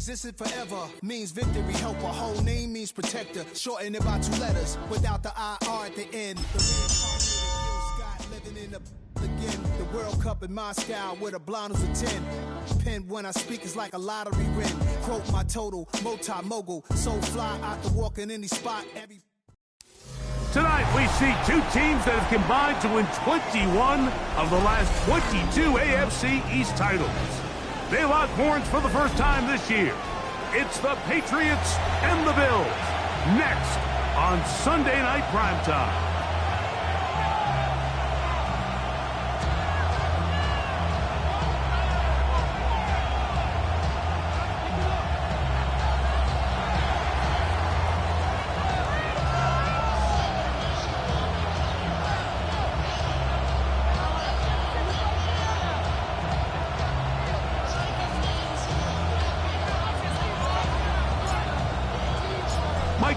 existed forever means victory. Helper, whole name means protector. Shorten it by 2 letters without the IR at the end. The reincarnated Gil Scott living in the again. The World Cup in Moscow with a blonde who's a 10. Pen when I speak is like a lottery win. Quote my total, multi-mogul. So fly, I can walk in any spot. Tonight, we see 2 teams that have combined to win 21 of the last 22 AFC East titles. They lock horns for the first time this year. It's the Patriots and the Bills. Next on Sunday Night Primetime.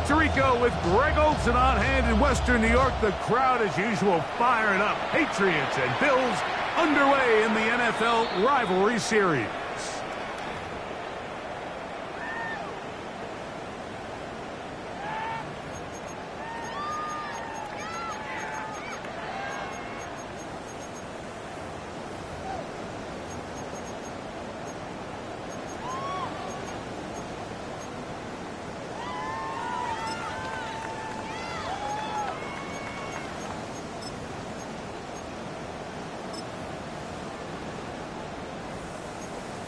Tirico with Greg Olsen on hand in Western New York. The crowd, as usual, firing up. Patriots and Bills underway in the NFL rivalry series.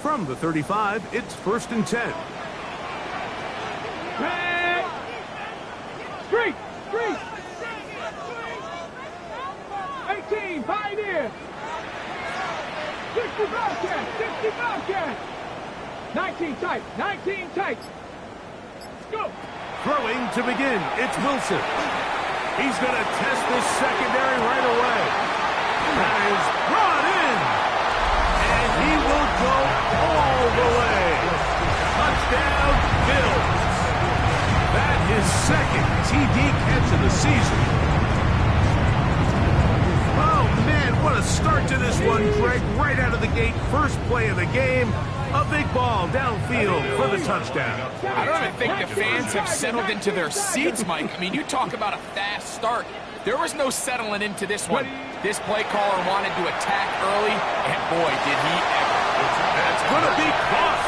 From the 35, it's 1st and 10. Street! 18, Pioneer! 60 Bobcat! 19 tight! Go! Throwing to begin, it's Wilson. He's going to test this secondary right away. That is brought in. And he will go all the way. Touchdown, Bills. That is second TD catch of the season. Oh, man, what a start to this one, Greg. Right out of the gate, first play of the game. A big ball downfield for the touchdown. I don't even think the fans have settled into their seats, Mike. I mean, you talk about a fast start. There was no settling into this one. This play caller wanted to attack early, and boy, did he ever. That's going to be caught.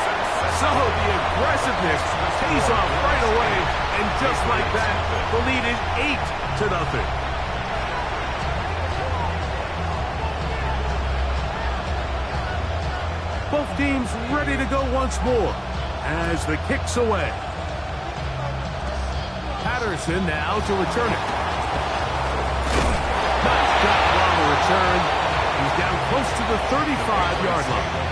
So the aggressiveness pays off right away, and just like that, the lead is 8-0. Both teams ready to go once more as the kick's away. Patterson now to return it. Nice job on the return. He's down close to the 35-yard line.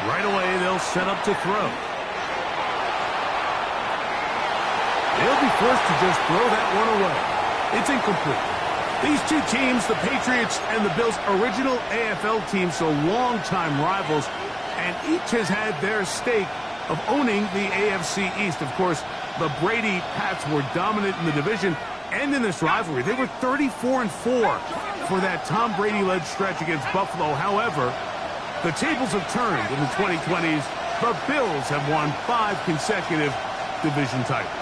Right away, they'll set up to throw. They'll be forced to just throw that one away. It's incomplete. These two teams, the Patriots and the Bills, original AFL teams, so longtime rivals, and each has had their stake of owning the AFC East. Of course, the Brady Pats were dominant in the division and in this rivalry. They were 34-4 for that Tom Brady-led stretch against Buffalo. However, the tables have turned in the 2020s. The Bills have won 5 consecutive division titles.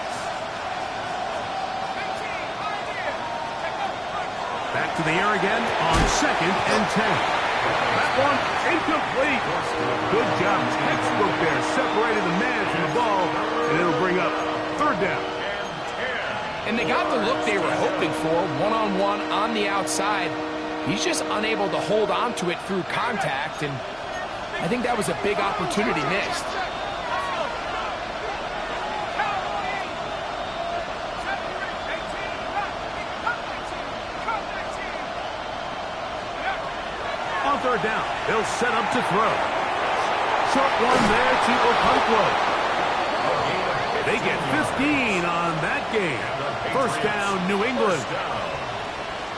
Back to the air again on 2nd and 10. That one incomplete. Good job. Textbook there. Separated the man from the ball, and it'll bring up 3rd down. And they got the look they were hoping for, one-on-one on the outside. He's just unable to hold on to it through contact, and I think that was a big opportunity missed. third down. They'll set up to throw. Short one there to Okonkwo. They get 15 on that game. First down, New England.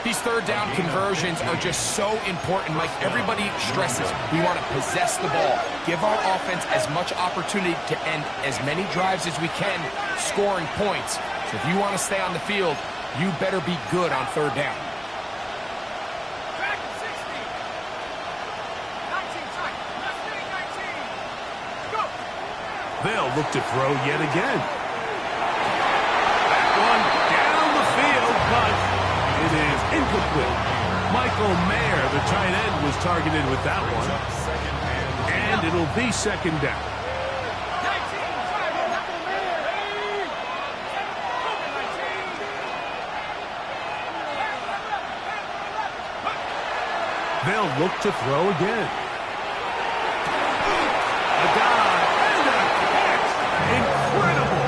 These third down conversions are just so important, Mike. Everybody stresses we want to possess the ball, give our offense as much opportunity to end as many drives as we can, scoring points. So if you want to stay on the field, you better be good on third down. They'll look to throw yet again. That one down the field, but it is incomplete. Michael Mayer, the tight end, was targeted with that one. And it'll be second down. They'll look to throw again. A dive and a catch. Incredible.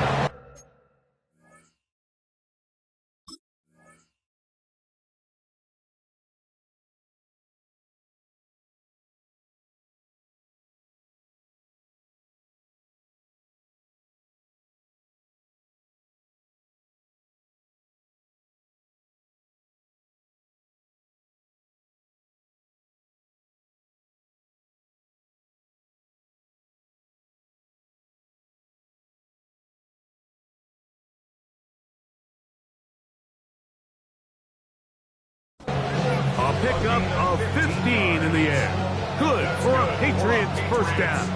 A pickup of 15 in the air. Good for a Patriots first down.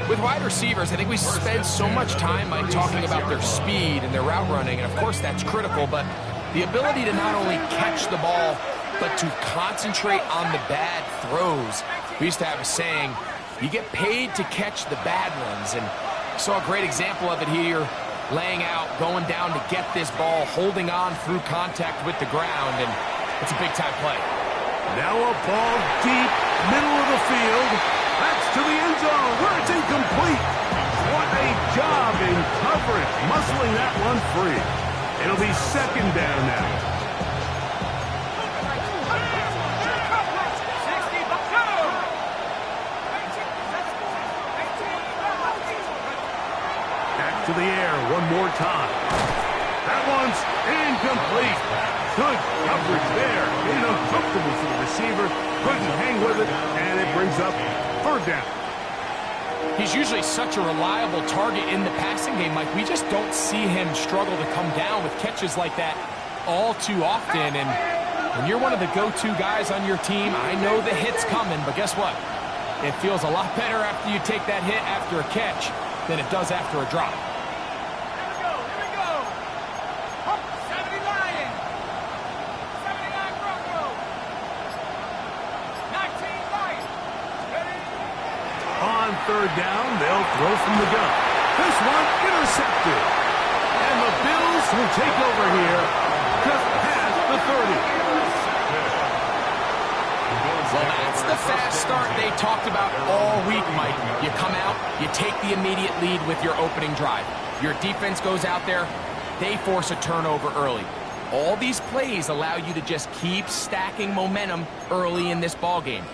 With wide receivers, I think we spend so much time, Mike, talking about their speed and their route running, and of course that's critical, but the ability to not only catch the ball, but to concentrate on the bad throws. We used to have a saying, you get paid to catch the bad ones, and I saw a great example of it here, laying out, going down to get this ball, holding on through contact with the ground, and it's a big-time play. Now a ball deep, middle of the field. That's to the end zone where it's incomplete. What a job in coverage, muscling that one free. It'll be second down now. Back to the air one more time. That one's incomplete. Good coverage there. Made it uncomfortable for the receiver. Couldn't hang with it, and it brings up third down. He's usually such a reliable target in the passing game, Mike. We just don't see him struggle to come down with catches like that all too often. And when you're one of the go-to guys on your team, I know the hit's coming, but guess what? It feels a lot better after you take that hit after a catch than it does after a drop. Third down, they'll throw from the gun. This one intercepted. And the Bills will take over here just past the 30. Well, that's the fast start they talked about all week, Mike. You come out, you take the immediate lead with your opening drive. Your defense goes out there, they force a turnover early. All these plays allow you to just keep stacking momentum early in this ball game.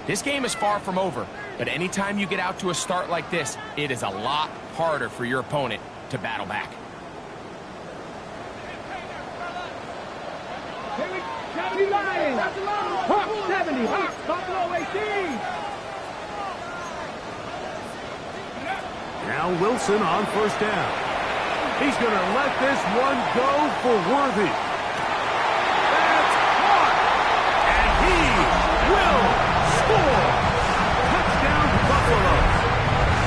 This game is far from over, but anytime you get out to a start like this, it is a lot harder for your opponent to battle back. 70 Lions! Hawk 70! Hawk Buffalo 18! Now Wilson on first down. He's going to let this one go for Worthy. That's caught! And he will score! Touchdown Buffalo!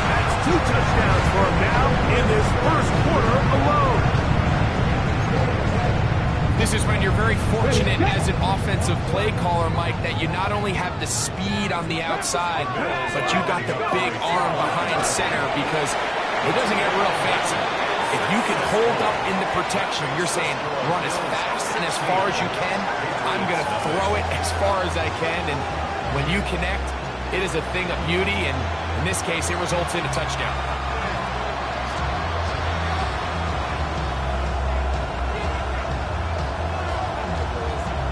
That's 2 touchdowns for him now in this first quarter alone. This is when you're very fortunate as an offensive play caller, Mike, that you not only have the speed on the outside, but you got the big arm behind center because it doesn't get real fancy. If you can hold up in the protection, you're saying run as fast and as far as you can. I'm going to throw it as far as I can, and when you connect, it is a thing of beauty, and in this case, it results in a touchdown.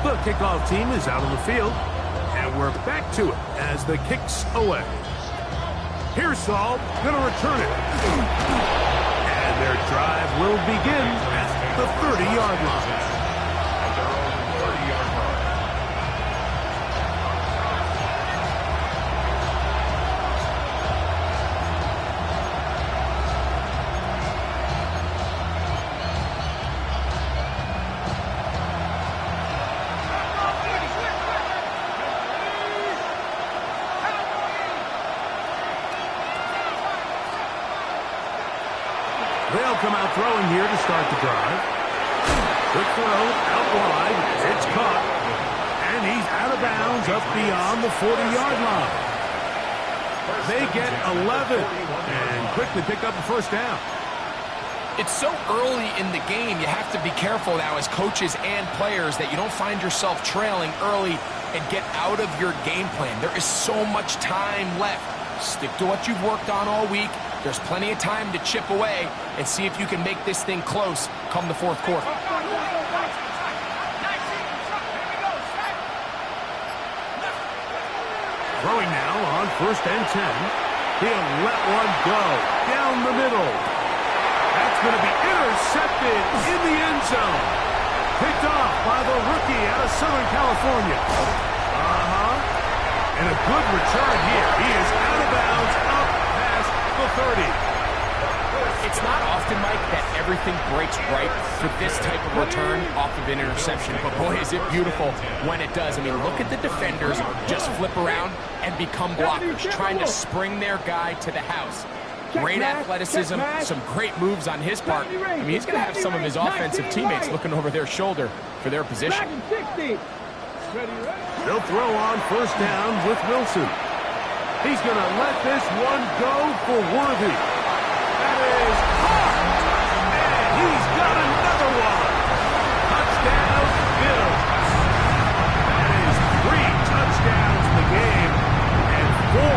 The kickoff team is out on the field, and And we're back to it as the kick's away. Here's Saul, going to return it. And their drive will begin at the 30-yard line. At their own 30-yard line. They'll come out throwing here to start the drive. Quick throw out wide. It's caught. And he's out of bounds up beyond the 40-yard line. They get 11 and quickly pick up a first down. It's so early in the game, you have to be careful now as coaches and players that you don't find yourself trailing early and get out of your game plan. There is so much time left. Stick to what you've worked on all week. There's plenty of time to chip away and see if you can make this thing close come the fourth quarter. Throwing now on 1st and 10. He'll let one go down the middle. That's going to be intercepted in the end zone. Picked off by the rookie out of Southern California. And a good return here. He is out of bounds up past the 30. It's not often, Mike, that everything breaks right for this type of return off of an interception. But boy, is it beautiful when it does. I mean, look at the defenders just flip around and become blockers, trying to spring their guy to the house. Great athleticism, some great moves on his part. I mean, he's going to have some of his offensive teammates looking over their shoulder for their position. They'll throw on 1st down with Wilson. He's going to let this one go for Worthy. That is hard. And he's got another one. Touchdown, Bills. That is 3 touchdowns in the game and 4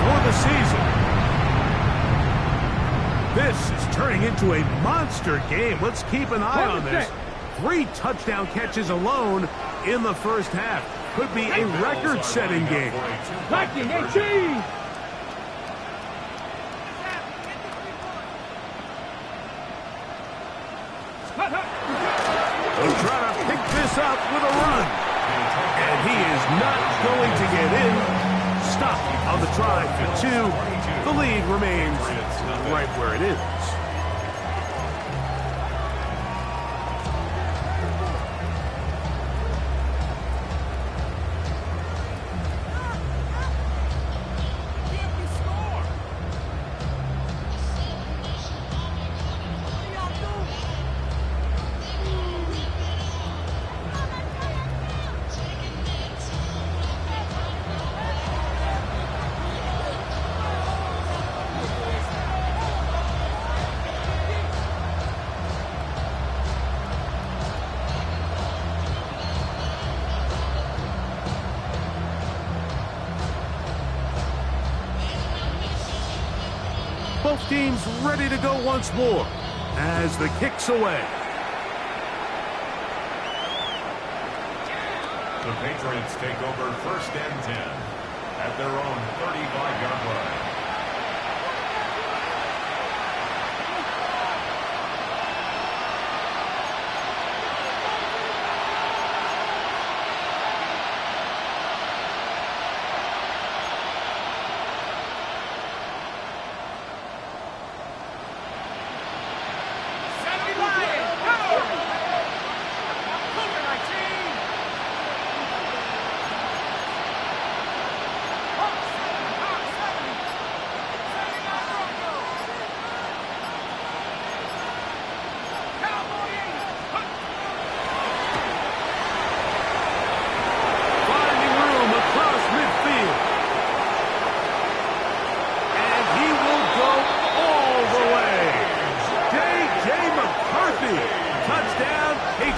for the season. This is turning into a monster game. Let's keep an eye on this. 3 touchdown catches alone in the first half. Could be a record-setting game. He'll try to pick this up with a run. And he is not going to get in. Stop on the try for 2. The lead remains right where it is. Both teams ready to go once more as the kick's away. The Patriots take over 1st and 10 at their own 35-yard line.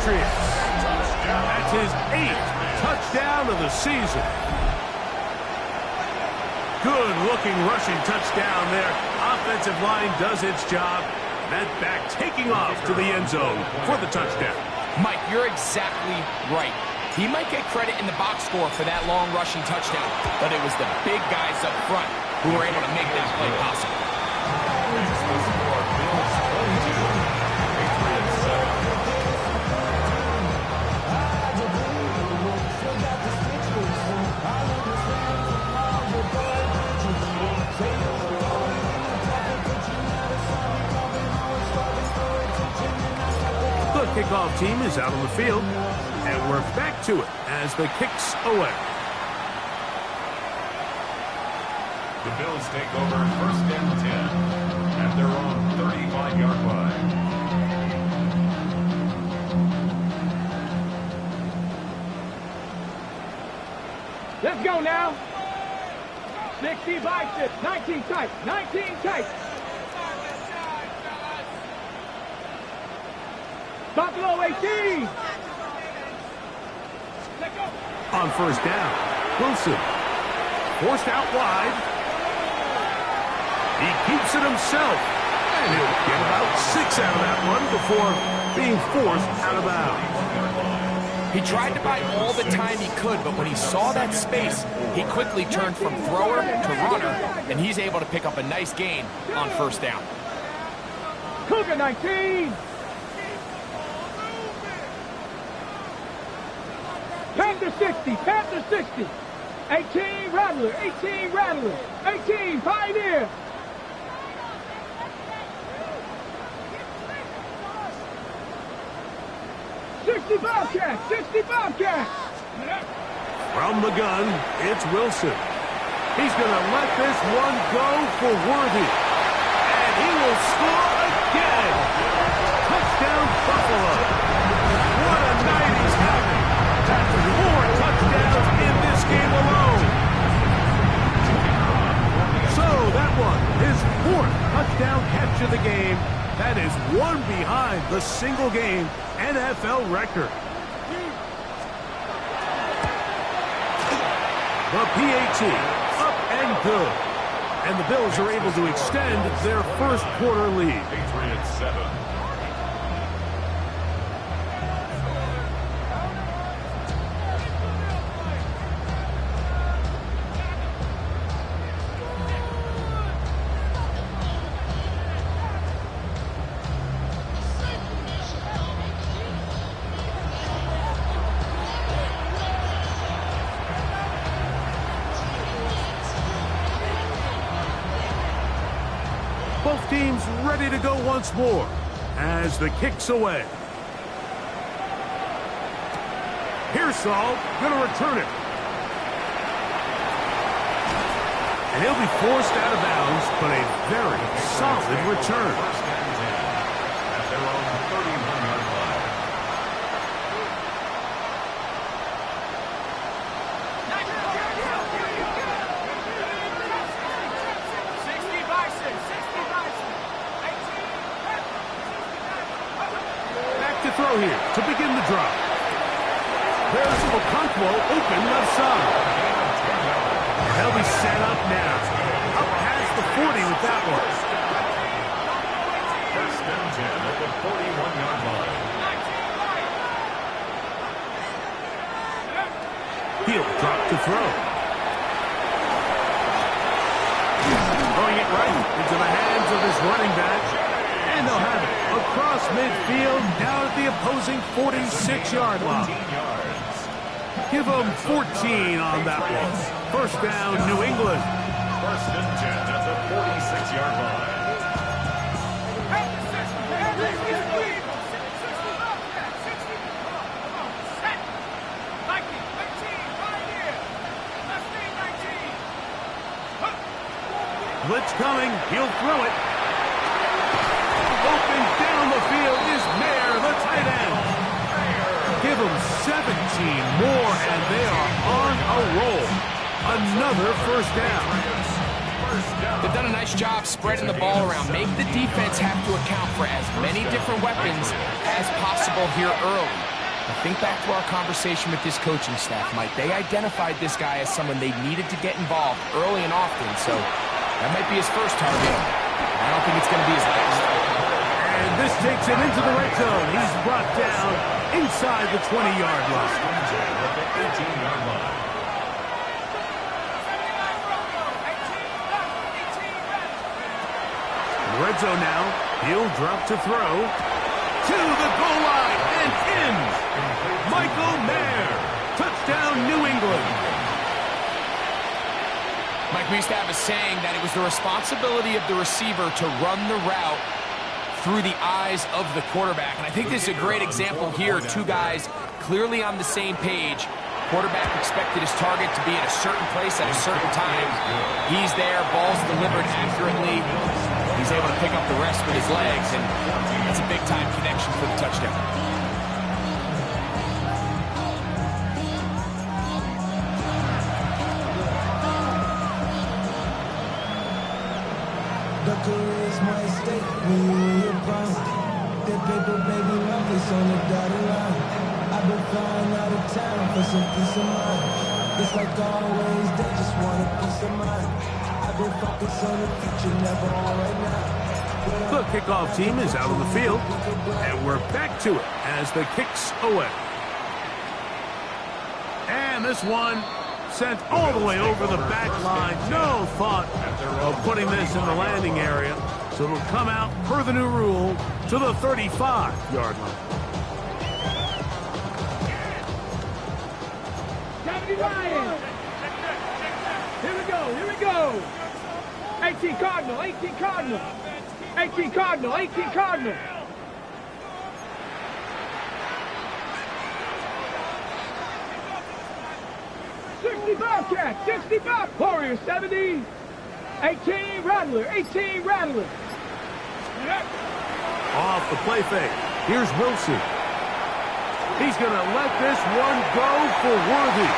That's his 8th touchdown of the season. Good-looking rushing touchdown there. Offensive line does its job. That back taking off to the end zone for the touchdown. Mike, you're exactly right. He might get credit in the box score for that long rushing touchdown, but it was the big guys up front who were able to make that play possible. It's the score, Bills 22, Patriots 7. The kickoff team is out on the field, and we're back to it as the kick's away. The Bills take over 1st and 10 at their own 35-yard line. Let's go now. 60 by 6, 19 tight, 19 tight. Buffalo 18. On 1st down, Wilson forced out wide. He keeps it himself, and he'll get about 6 out of that one before being forced out of bounds. He tried to buy all the time he could, but when he saw that space, he quickly turned from thrower to runner, and he's able to pick up a nice gain on 1st down. Cougar 19. Panther 60, Panther 60. 18 Rattler, 18 Rattler, 18 Pioneer. Bobcat, 60 Bobcat. From the gun, it's Wilson. He's going to let this one go for Worthy. And he will score again. Touchdown, Buffalo. What a night he's having. That's 4 touchdowns in this game alone. So that one, his 4th touchdown catch of the game. That is one behind the single-game NFL record. The PAT, up and good. And the Bills are able to extend their 1st quarter lead. Patriots 7. Both teams ready to go once more as the kick's away. Pearsall going to return it. And he'll be forced out of bounds, but a very solid return. 1st and 10 at their own 31-yard line. To throw here to begin the drive. There's Okonkwo open left side. And they'll be set up now. Up past the 40 with that one. 1st and 10 at the 41-yard line. He'll drop to throw. Throwing it right into the hands of his running back. And they'll have it across midfield down at the opposing 46-yard line. Give them 14 on that one. 1st down, New England. 1st and 10 at the 46-yard line. Blitz coming. He'll throw it. Open down the field is Mayer, the tight end. Give them 17 more, and they are on a roll. Another 1st down. They've done a nice job spreading the ball around. Make the defense have to account for as many different weapons as possible here early. Now think back to our conversation with this coaching staff, Mike. They identified this guy as someone they needed to get involved early and often, so that might be his first target. I don't think it's going to be his last. And this takes him into the red zone. He's brought down inside the 20-yard line. zone now. He'll drop to throw. To the goal line and in. Michael Mayer. Touchdown, New England. Mike, we used to have a saying that it was the responsibility of the receiver to run the route through the eyes of the quarterback. And I think this is a great example here. Two guys clearly on the same page. Quarterback expected his target to be at a certain place at a certain time. He's there, ball's delivered accurately. He's able to pick up the rest with his legs, and that's a big-time connection for the touchdown. The career is my stake when you in your prime. That paper, baby, numbers on the dotted line. I've been flying out of town for some peace of mind. It's like always, they just want a piece of mind. I've been focused on the future, never on right now. The kickoff team is out on the field, and we're back to it as the kick's away. And this one sent all the way over the back line. No thought of putting this in the landing area, so it'll come out per the new rule to the 35-yard line. 79. Here we go. 18 Cardinal, 18 Cardinal. 18 Cardinal, 18 Cardinal. Bobcat, 60 Bob, Warrior, 70, 18 Rattler, 18 Rattler. Off the play fake. Here's Wilson. He's going to let this one go for Worthy.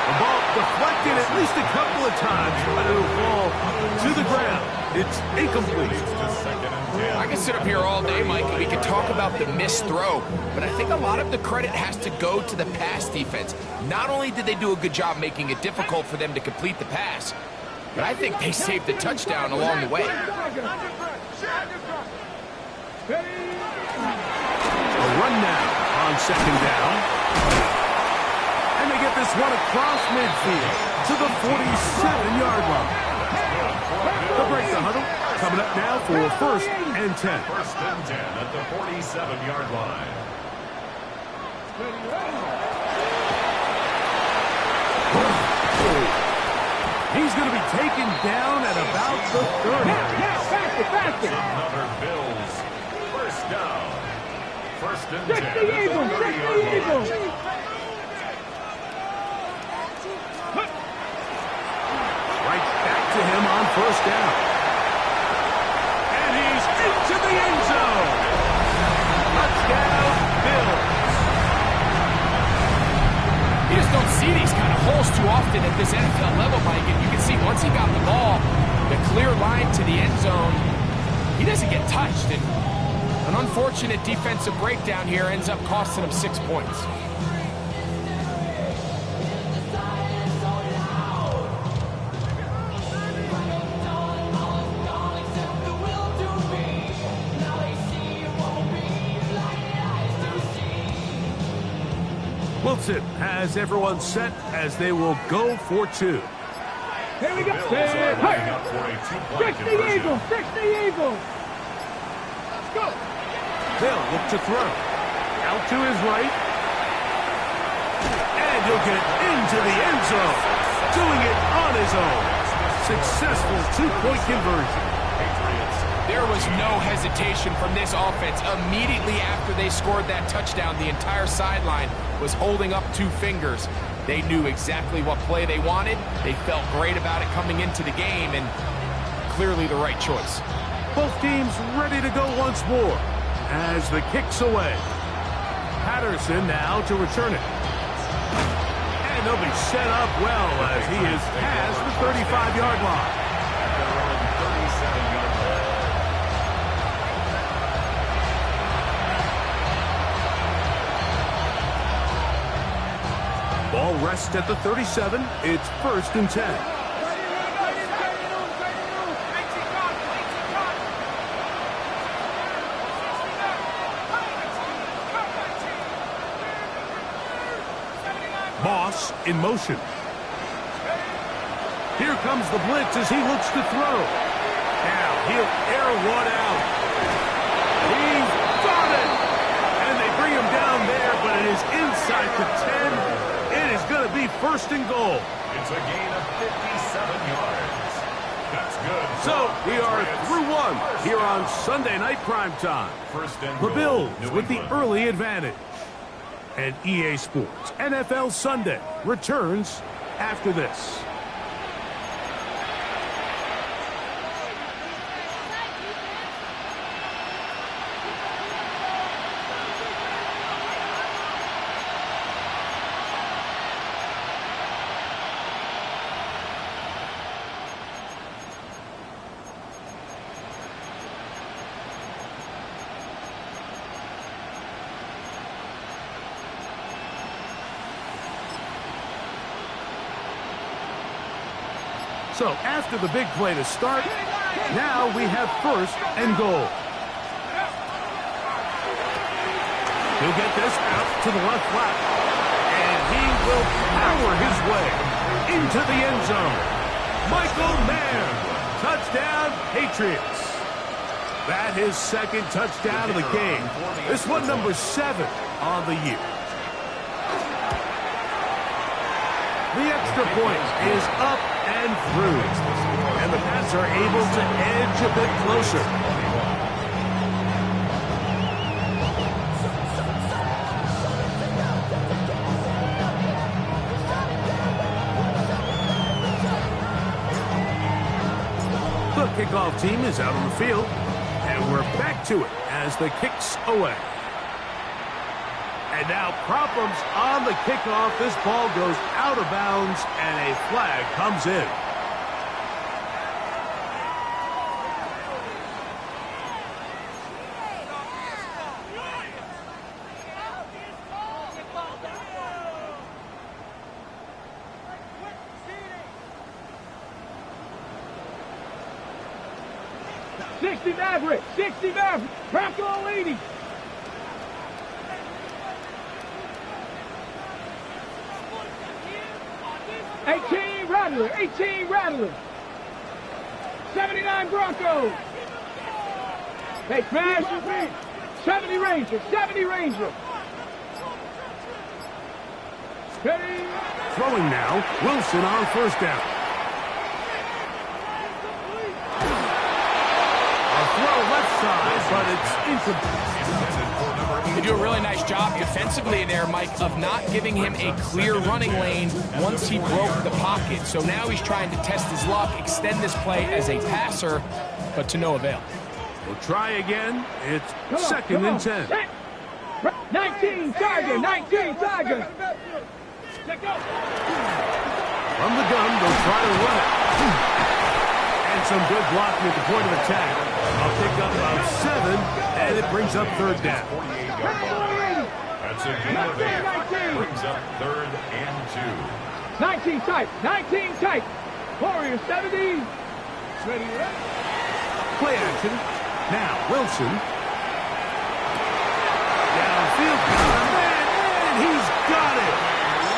The ball deflected at least a couple of times, but it'll fall to the ground. It's incomplete. I can sit up here all day, Mike, and we can talk about the missed throw, but I think a lot of the credit has to go to the pass defense. Not only did they do a good job making it difficult for them to complete the pass, but I think they saved the touchdown along the way. A run now on second down. And they get this one across midfield to the 47-yard line. They'll break the huddle. Coming up now for 1st and 10. 1st and 10 at the 47-yard line. He's going to be taken down at about the 30. Faster. Another Bills. 1st down. 1st and 10 60 at the Eagles, 60 30-yard line. Eagles. Right back to him on 1st down. And he's into the end zone. Touchdown, Bills. You just don't see these kind of holes too often at this NFL level, Mike. And you can see once he got the ball, the clear line to the end zone, he doesn't get touched. And an unfortunate defensive breakdown here ends up costing him 6 points. Wilson has everyone set as they will go for 2. Here we go. Bills are lining up for a 2-point 60 conversion. Eagles, 60 Eagles. Let's go. They'll look to throw. Out to his right. And he'll get into the end zone. Doing it on his own. Successful 2-point conversion. There was no hesitation from this offense. Immediately after they scored that touchdown, the entire sideline was holding up 2 fingers. They knew exactly what play they wanted. They felt great about it coming into the game, and clearly the right choice. Both teams ready to go once more as the kick's away. Patterson now to return it. And they'll be set up well as he is past the 35-yard line. At their own 37-yard line. Ball rests at the 37. It's 1st and 10. Moss in motion. Here comes the blitz as he looks to throw. Now he'll air one out. He's got it! And they bring him down there, but it is inside the 10. It is going to be first and goal. It's a gain of 57 yards. That's good. So we are through one here on Sunday Night Primetime. First and The goal, Bills New with the England. early advantage. And EA Sports NFL Sunday returns after this. So after the big play to start, now we have first and goal. He'll get this out to the left flat, and he will power his way into the end zone. Michael Mann, touchdown Patriots. That his second touchdown of the game. This one number 7 on the year. The extra point is up and through, and the Pats are able to edge a bit closer. The kickoff team is out on the field, and we're back to it as the kick's away. And now problems on the kickoff. This ball goes out of bounds, and a flag comes in. Maverick, 60 Maverick, Bronco leading. $18 Rattler. 79 Broncos. They smash 70 Ranger. Ready. Throwing now, Wilson on first down. A throw left side, but it's incomplete. They do a really nice job defensively there, Mike, of not giving him a clear running lane once he broke the pocket. So now he's trying to test his luck, extend this play as a passer, but to no avail. We'll try again. It's second and 10. 19 Tiger. From the gun, they'll try to run it. And some good blocking at the point of attack. I'll pick up about 7, and it brings up third down. That's a gain of 8. Brings up third and 2. 19 tight. Warriors 70. Ready. Play action. Now, Wilson. Downfield. And he's got it.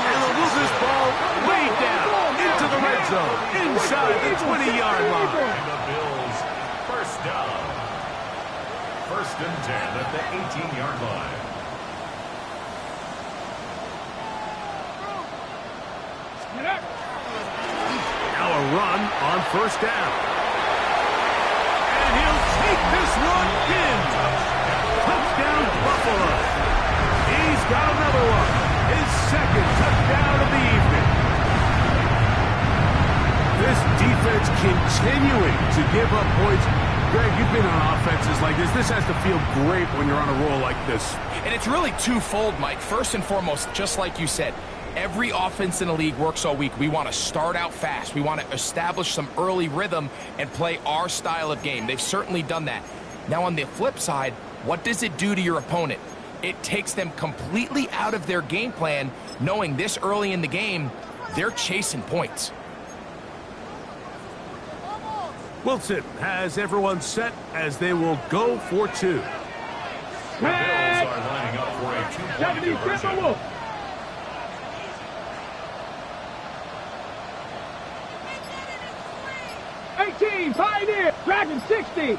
And they'll move this ball way down into the red zone. Inside the 20-yard line. And the Bills, first down. First and 10 at the 18-yard line. Now a run on first down. And he'll take this one in. Touchdown, Buffalo. He's got another one. His second touchdown of the evening. This defense continuing to give up points. Greg, you've been on offenses like this. This has to feel great when you're on a roll like this. And it's really twofold, Mike. First and foremost, just like you said, every offense in the league works all week. We want to start out fast. We want to establish some early rhythm and play our style of game. They've certainly done that. Now, on the flip side, what does it do to your opponent? It takes them completely out of their game plan, knowing this early in the game, they're chasing points. Wilson has everyone set as they will go for 2. The Bills are lining up for a 2-point conversion. 18 18, Pioneer, Dragon 60.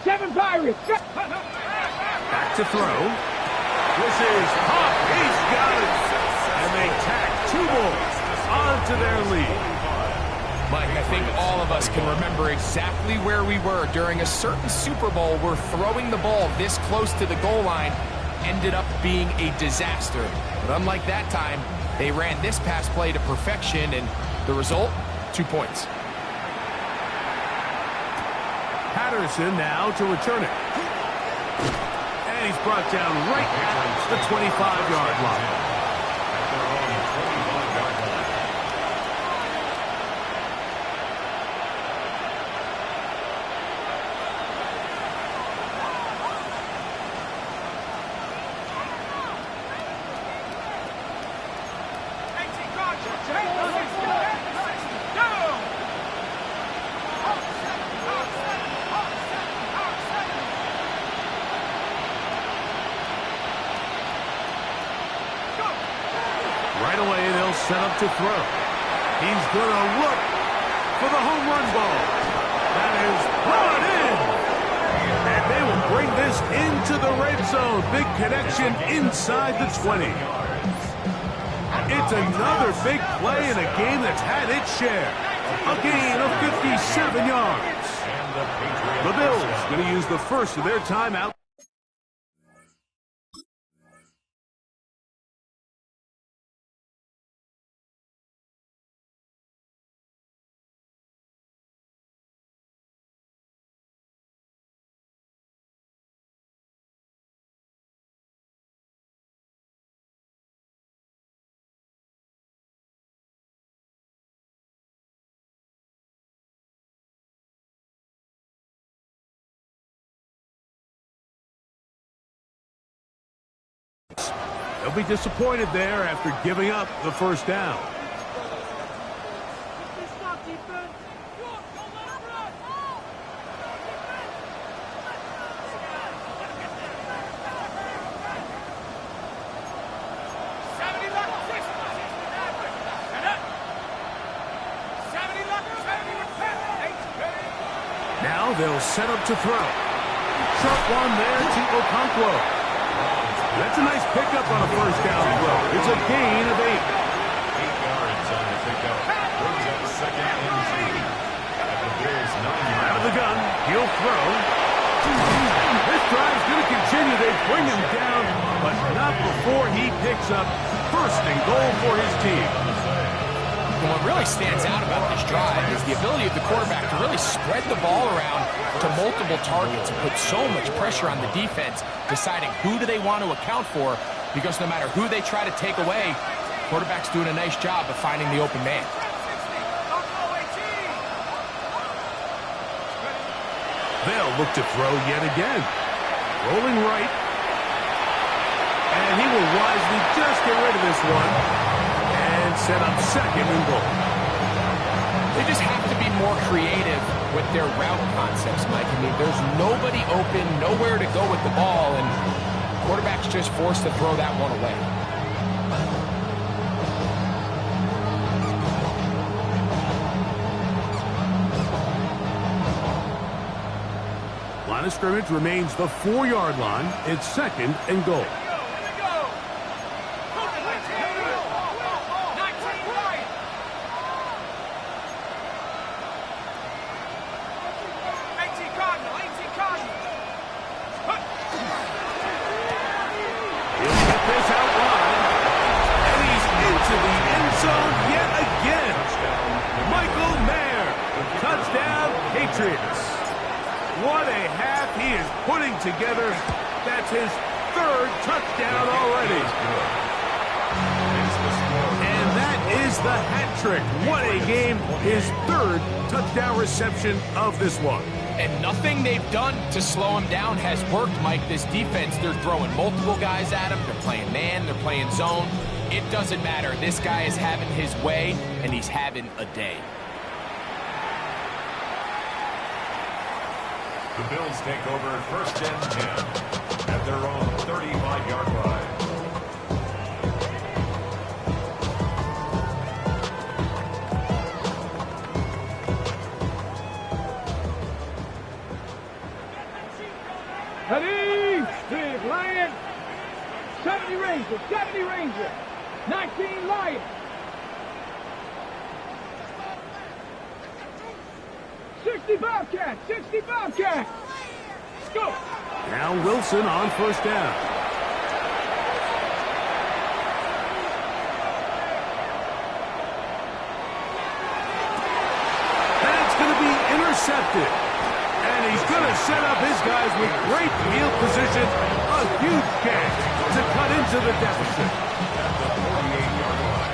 7 Pirates. Back to throw. This is Pop. He's got it. And they tack 2 balls onto their lead. Mike, I think all of us can remember exactly where we were during a certain Super Bowl where throwing the ball this close to the goal line ended up being a disaster. But unlike that time, they ran this pass play to perfection, and the result, 2 points. Patterson now to return it. And he's brought down right at the 25-yard line. Right away, they'll set up to throw. He's going to look for the home run ball. That is brought in. And they will bring this into the red zone. Big connection inside the 20. It's another big play in a game that's had its share. A gain of 57 yards. The Bills going to use the first of their timeout. They'll be disappointed there after giving up the first down. Now they'll set up to throw. Sharp one there to Okonkwo. That's a nice pickup on a first down throw. It's a gain of 8. 8 yards on the pickup. Brings up second and 2. At the Bills' 9-yard. Out of the gun. He'll throw. This drive's going to continue. They bring him down, but not before he picks up first and goal for his team. And what really stands out about this drive is the ability of the quarterback to really spread the ball around to multiple targets and put so much pressure on the defense, deciding who do they want to account for, because no matter who they try to take away, quarterback's doing a nice job of finding the open man. They'll look to throw yet again. Rolling right. And he will wisely just get rid of this one. And set up second and goal. They just have to be more creative with their route concepts, Mike. I mean, there's nobody open, nowhere to go with the ball, and quarterback's just forced to throw that one away. Line of scrimmage remains the 4-yard line. It's second and goal. What a half he is putting together. That's his 3rd touchdown already. And that is the hat trick. What a game. His 3rd touchdown reception of this one. And nothing they've done to slow him down has worked, Mike. This defense, they're throwing multiple guys at him. They're playing man, they're playing zone. It doesn't matter. This guy is having his way, and he's having a day. The Bills take over first and 10 at their own 35-yard line. 70 Ranger, 70 Ranger. 19 Lion. 60 Bobcat, 60 Bobcat. Let's go. Now Wilson on first down. And it's going to be intercepted. And he's going to set up his guys with great field position. A huge catch to cut into the deficit. At the 48-yard line.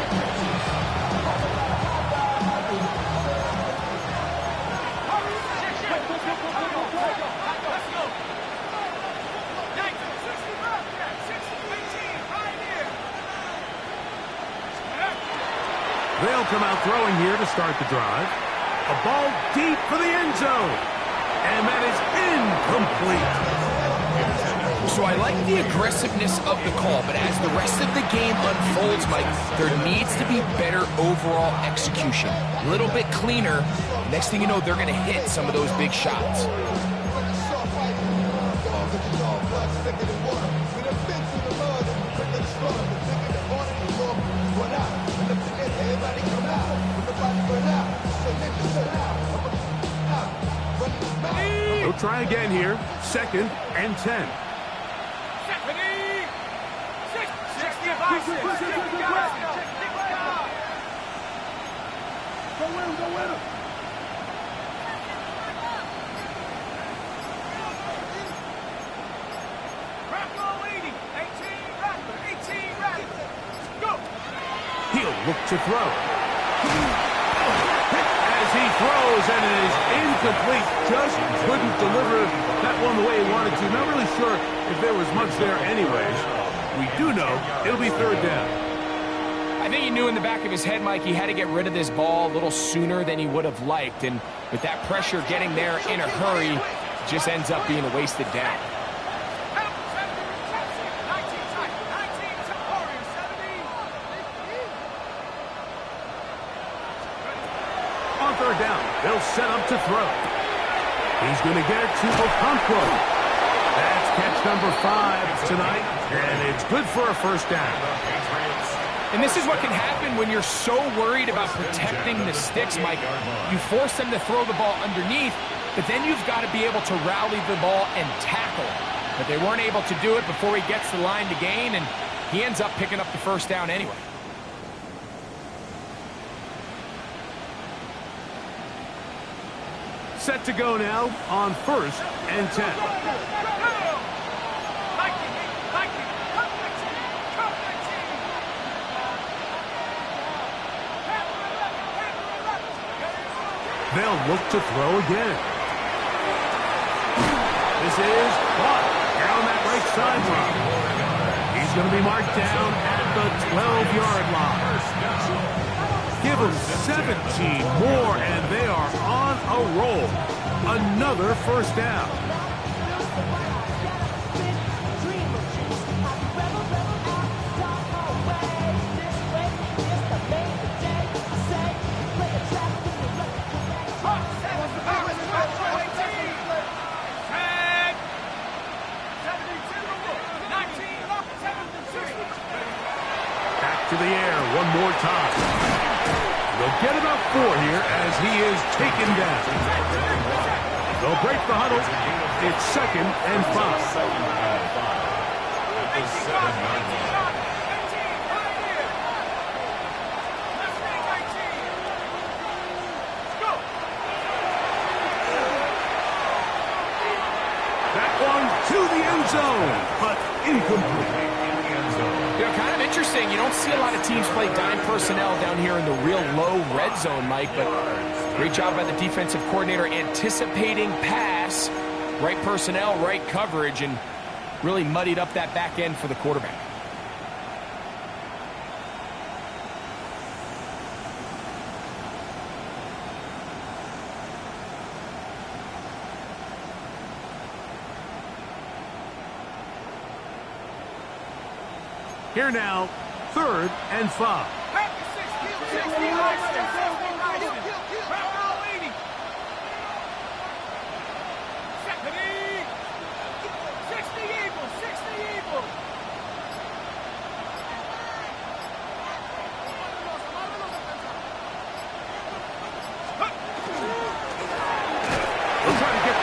They'll come out throwing here to start the drive. A ball deep for the end zone. And that is incomplete. So I like the aggressiveness of the call, but as the rest of the game unfolds, Mike, there needs to be better overall execution. A little bit cleaner. Next thing you know, they're going to hit some of those big shots. They'll try again here. 2nd and 10. Go win him, go win him. Rapper 80, 18 Rapper, 18 Rapper. Go. He'll look to throw. As he throws, and it is incomplete. Just couldn't deliver that one the way he wanted to. Not really sure if there was much there anyways. We do know it'll be 3rd down. I think he knew in the back of his head, Mike, he had to get rid of this ball a little sooner than he would have liked. And with that pressure getting there in a hurry, it just ends up being a wasted down. On 3rd down, they'll set up to throw. He's going to get it to Okonkwo. That's catch number 5 tonight, and it's good for a 1st down. And this is what can happen when you're so worried about protecting the sticks, Mike. You force them to throw the ball underneath, but then you've got to be able to rally the ball and tackle. But they weren't able to do it before he gets the line to gain, and he ends up picking up the 1st down anyway. Set to go now on 1st and 10. They'll look to throw again. This is caught down that right sideline. He's going to be marked down at the 12-yard line. Give them 17 more, and they are on a roll. Another 1st down. To the air one more time. They'll get about 4 here as he is taken down. They'll break the huddle. It's 2nd and 5. That one to the end zone, but incomplete. You know, kind of interesting. You don't see a lot of teams play dime personnel down here in the real low red zone, Mike, but great job by the defensive coordinator anticipating pass, right personnel, right coverage, and really muddied up that back end for the quarterback. Here now, 3rd and 5.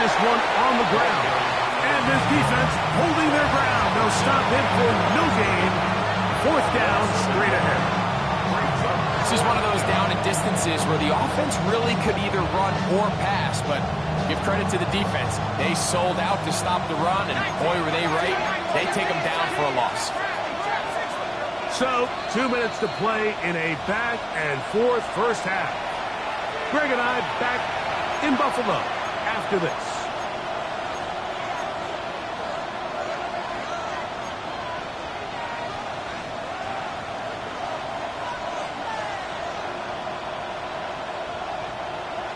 this one on the ground. And this defense holding their ground. They'll stop him for no gain. Fourth down, straight ahead. This is one of those down and distances where the offense really could either run or pass, but give credit to the defense. They sold out to stop the run, and boy, were they right. They take them down for a loss. So, 2 minutes to play in a back-and-forth first half. Greg and I back in Buffalo after this.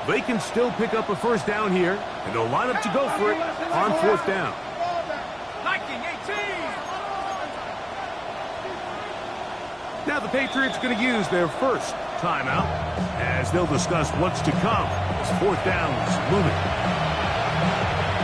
They can still pick up a first down here, and they'll line up to go for it on fourth down. Now the Patriots going to use their first timeout as they'll discuss what's to come as fourth down is looming.